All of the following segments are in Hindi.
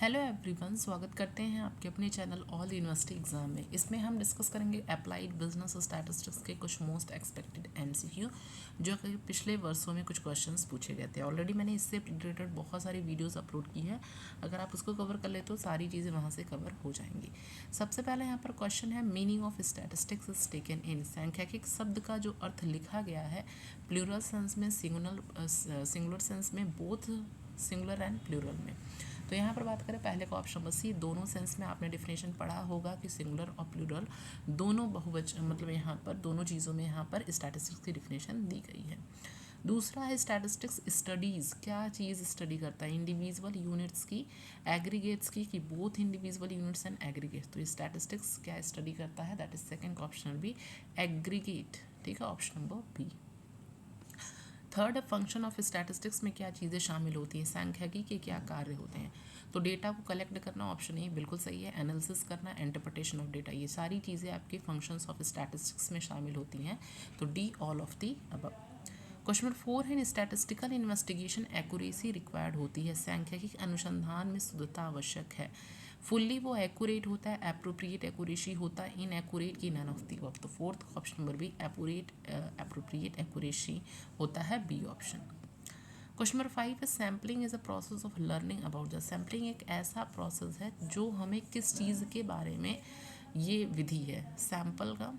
हेलो एवरीवन, स्वागत करते हैं आपके अपने चैनल ऑल यूनिवर्सिटी एग्जाम में। इसमें हम डिस्कस करेंगे अप्लाइड बिजनेस स्टैटिस्टिक्स के कुछ मोस्ट एक्सपेक्टेड एमसीक्यू जो कि पिछले वर्षों में कुछ क्वेश्चंस पूछे गए थे। ऑलरेडी मैंने इससे रिलेटेड बहुत सारी वीडियोस अपलोड की है। अगर आप उसको कवर कर ले तो सारी चीज़ें वहाँ से कवर हो जाएंगी। सबसे पहले यहाँ पर क्वेश्चन है, meaning of statistics is taken in. सांख्यिकी शब्द का जो अर्थ लिखा गया है प्लूरल सेंस में, सिंगुलर सेंस में, बोथ सिंगुलर एंड प्लूरल में। तो यहाँ पर बात करें पहले का ऑप्शन बस, ये दोनों सेंस में आपने डिफिनेशन पढ़ा होगा कि सिंगुलर और प्लूरल दोनों बहुवचन, मतलब यहाँ पर दोनों चीज़ों में यहाँ पर स्टैटिस्टिक्स की डिफिनेशन दी गई है। दूसरा है स्टैटिस्टिक्स स्टडीज़, क्या चीज़ स्टडी करता है? इंडिविजुअल यूनिट्स की, एग्रीगेट्स की, कि both individual units and aggregates. तो स्टैटिस्टिक्स क्या स्टडी करता है? That is second option B, aggregate. ठीक है, ऑप्शन नंबर बी। थर्ड है फंक्शन ऑफ स्टैटिस्टिक्स में क्या चीज़ें शामिल होती हैं? सांख्यिकी के क्या कार्य होते हैं? तो डेटा को कलेक्ट करना, ऑप्शन ए बिल्कुल सही है। एनालिसिस करना, इंटरप्रिटेशन ऑफ डेटा, ये सारी चीज़ें आपके फंक्शंस ऑफ स्टैटिस्टिक्स में शामिल होती हैं। तो D all of the above. Question number 4 है, स्टैटिस्टिकल इन्वेस्टिगेशन एक्यूरेसी रिक्वायर्ड होती है। सांख्यिकी अनुसंधान में शुद्धता आवश्यक है। फुल्ली वो एक्यूरेट होता है, अप्रोप्रिएट एक्यूरेसी होता है, इन एक्यूरेट की नन ऑफ दी अबव। तो fourth option number B, appropriate accuracy होता है, बी ऑप्शन। क्वेश्चन नंबर 5 है, sampling is a process of learning about the. Sampling एक ऐसा प्रोसेस है जो हमें किस चीज़ के बारे में, ये विधि है सैंपल का,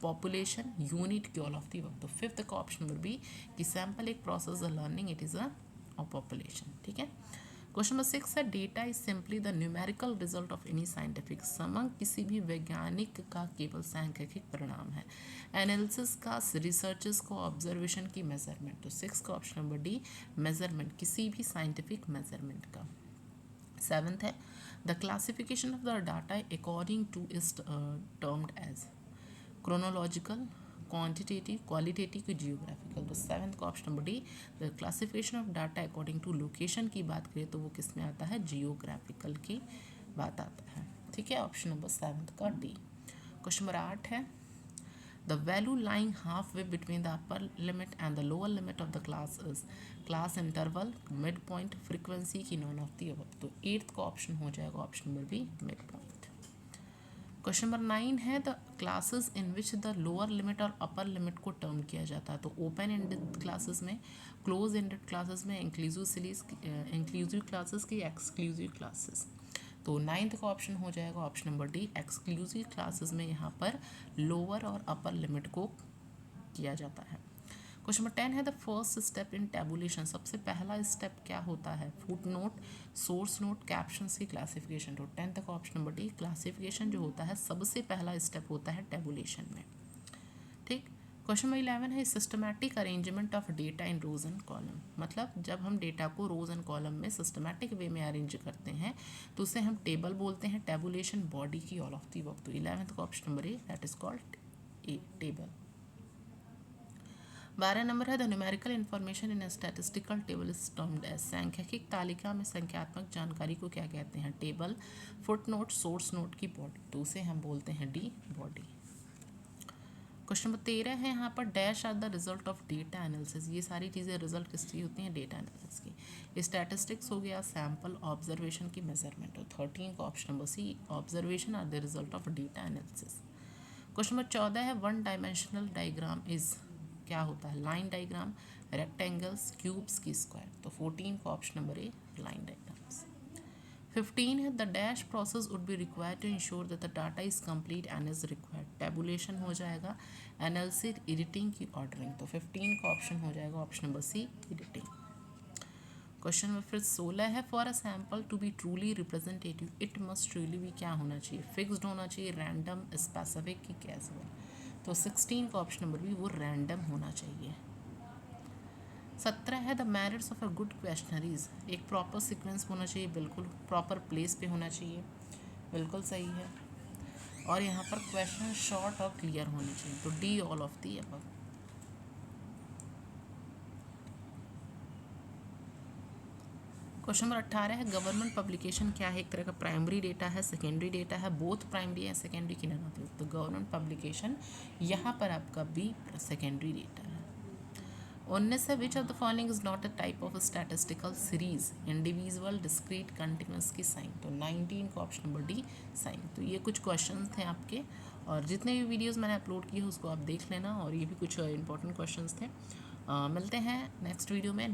पॉपुलेशन, यूनिट की, ऑल ऑफ दी अबव। तो फिफ्थ का ऑप्शन नंबर बी कि सैंपल एक process of learning, it is a population. ठीक है। क्वेश्चन नंबर 6 है, data is simply the numerical result of any scientific. समंग किसी भी वैज्ञानिक का केवल सांख्यिक परिणाम है। एनालिसिस का, रिसर्चेस को, ऑब्जर्वेशन की, मेजरमेंट। तो 6 का ऑप्शन नंबर डी, मेजरमेंट, किसी भी साइंटिफिक मेजरमेंट का। सेवन्थ है, the classification of the data according to is termed as chronological, quantitative, qualitative की, जियोग्राफिकल। तो सेवन्थ का option number D, the classification of data according to location की बात करें तो वो किस में आता है? जियोग्राफिकल की बात आता है। ठीक है, ऑप्शन नंबर सेवन्थ का डी। क्वेश्चन नंबर 8 है, the value lying half way between the upper limit and the lower limit of the class is. Class interval, mid point, frequency की, नॉन ऑफ दी अबव। तो 8th का ऑप्शन हो जाएगा option number B, mid point. Question number 9 है, the classes in which the lower limit और अपर लिमिट को टर्म किया जाता है। तो ओपन एंडेड क्लासेस में, क्लोज एंडेड क्लासेस में, इंक्लूसिव क्लासेस की, एक्सक्लूसिव क्लासेस। तो 9th का ऑप्शन हो जाएगा option number D, exclusive classes में यहाँ पर लोअर और अपर लिमिट को किया जाता है। क्वेश्चन नंबर 10 है, the first step in tabulation. सबसे पहला स्टेप क्या होता है? Foot note, source note, captions की क्लासिफिकेशन। तो 10th का ऑप्शन नंबर डी, क्लासिफिकेशन जो होता है सबसे पहला स्टेप होता है टेबुलेशन में। ठीक। क्वेश्चन नंबर 11 है, systematic arrangement of data in rows and column. मतलब जब हम डेटा को रोज एंड कॉलम में सिस्टमैटिक वे में अरेंज करते हैं तो उसे हम टेबल बोलते हैं। टेबुलेशन बॉडी की, ऑल ऑफ दी अबव। तो 11th का option number A, that is called A, table. 12 number है, the numerical information in statistical table is termed as. सांख्यिक तालिका में संख्यात्मक जानकारी को क्या कहते हैं? Table, foot note, source note की बॉडी। तो उसे हम बोलते हैं डी, बॉडी। क्वेश्चन नंबर 13 है, यहाँ पर dash are the result of data analysis. ये सारी चीज़ें रिजल्ट किसकी होती हैं? डेटा एनालिसिस की। स्टैटिस्टिक्स हो गया, सैम्पल, ऑब्जर्वेशन की, मेजरमेंट। तो 13 का option number C, observation are the result of data analysis. Question number 14 है, वन डायमेंशनल डायग्राम इज, क्या होता है? लाइन डायग्राम, रेक्टेंगल्स, क्यूब्स की, स्क्वायर। तो 14 का option number A, line diagrams. 15 है, the dash process would be required to ensure that the data is complete and is required. Tabulation हो जाएगा, एनालिसिस, एडिटिंग की, ऑर्डरिंग। तो 15 का ऑप्शन हो जाएगा option number C, editing. Question number फिर 16 है, for a sample to be truly representative it must truly भी क्या होना चाहिए? फिक्स्ड होना चाहिए, रैंडम, स्पेसिफिक की, कैजुअल। तो 16 का ऑप्शन नंबर बी, वो रैंडम होना चाहिए। 17 है, the merits of a good questionnaires. एक प्रॉपर सीक्वेंस होना चाहिए, बिल्कुल प्रॉपर प्लेस पे होना चाहिए, बिल्कुल सही है। और यहाँ पर क्वेश्चन शॉर्ट और क्लियर होने चाहिए। तो D, all of the above. Question number 18 है, गवर्नमेंट पब्लिकेशन क्या है? एक तरह का प्राइमरी डेटा है, सेकेंडरी डेटा है, बोथ प्राइमरी है सेकेंडरी की, नन ऑफ। तो गवर्नमेंट पब्लिकेशन यहाँ पर आपका बी, सेकेंडरी डेटा है। 19 है which of the following is not a type of statistical series, individual discrete continuous की साइन। तो 19 को ऑप्शन नंबर डी साइन। तो ये कुछ क्वेश्चंस थे आपके, और जितने भी वीडियोस मैंने अपलोड किए उसको आप देख लेना, और ये भी कुछ इंपॉर्टेंट क्वेश्चंस थे। मिलते हैं नेक्स्ट वीडियो में